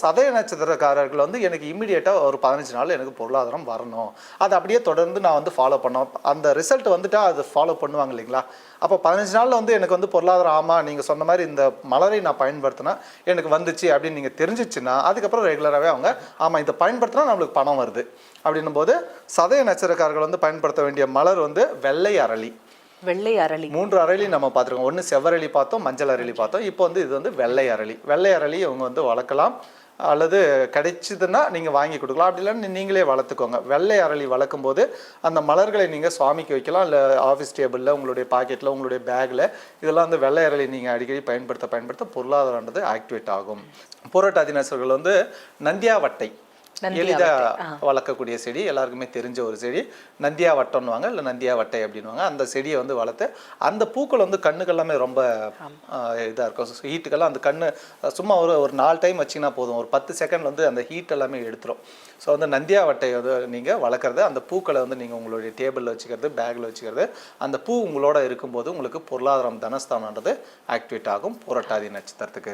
சதய நட்சத்திரக்காரர்கள் வந்து எனக்கு இம்மிடியேட்டாக ஒரு 15 நாள் எனக்கு பொருளாதாரம் வரணும், அதை அப்படியே தொடர்ந்து நான் வந்து ஃபாலோ பண்ணோம். அந்த ரிசல்ட் வந்துட்டா அது ஃபாலோ பண்ணுவாங்க இல்லைங்களா? அப்போ 15 நாளில் வந்து எனக்கு வந்து பொருளாதாரம், ஆமாம் நீங்கள் சொன்ன மாதிரி இந்த மலரை நான் பயன்படுத்தினா எனக்கு வந்துச்சு அப்படின்னு நீங்கள் தெரிஞ்சிச்சுன்னா அதுக்கப்புறம் ரெகுலராகவே அவங்க ஆமாம் இதை பயன்படுத்தினா நம்மளுக்கு பணம் வருது அப்படின்னும் போது சதய நட்சத்திரக்காரர்கள் வந்து பயன்படுத்த வேண்டிய மலர் வந்து வெள்ளை அரளி. வெள்ளை அரளி 3 அரளி நம்ம பார்த்துருக்கோம். ஒன்று செவ்வரளி பார்த்தோம், மஞ்சள் அரளி பார்த்தோம். இப்போ வந்து இது வந்து வெள்ளை அரளி. வெள்ளை அரளி இவங்க வந்து வளர்க்கலாம், அல்லது கிடைச்சிதுன்னா நீங்கள் வாங்கி கொடுக்கலாம், அப்படி இல்லைன்னா நீங்களே வளர்த்துக்கோங்க. வெள்ளை அரளி வளர்க்கும் போது அந்த மலர்களை நீங்கள் சுவாமிக்கு வைக்கலாம், இல்லை ஆஃபீஸ் டேபிளில், உங்களுடைய பாக்கெட்டில், உங்களுடைய பேக்கில், இதெல்லாம் வந்து வெள்ளை அரளி நீங்கள் அடிக்கடி பயன்படுத்த பொருளாதாரன்றது ஆக்டிவேட் ஆகும். புரட்டாதி நட்சத்திரங்கள் வந்து நந்தியாவட்டை எளிதாக வளர்க்கக்கூடிய செடி, எல்லாருக்குமே தெரிஞ்ச ஒரு செடி. நந்தியா வட்டம்னுவாங்க, இல்லை நந்தியா வட்டை அப்படின்வாங்க. அந்த செடியை வந்து வளர்த்து அந்த பூக்கள் வந்து கண்ணுக்கெல்லாமே ரொம்ப இதாக இருக்கும். ஹீட்டுக்கெல்லாம் அந்த கண்ணு சும்மா ஒரு 4 டைம் வச்சிங்கன்னா போதும், ஒரு 10 செகண்ட் வந்து அந்த ஹீட் எல்லாமே எடுத்துரும். ஸோ வந்து நந்தியா வட்டை வந்து நீங்கள் வளர்க்குறது, அந்த பூக்களை வந்து நீங்கள் உங்களுடைய டேபிளில் வச்சுக்கிறது, பேக்கில் வச்சுக்கிறது, அந்த பூ உங்களோட இருக்கும்போது உங்களுக்கு பொருளாதாரம் தனஸ்தானன்றது ஆக்டிவேட் ஆகும் புரட்டாதி நட்சத்திரத்துக்கு.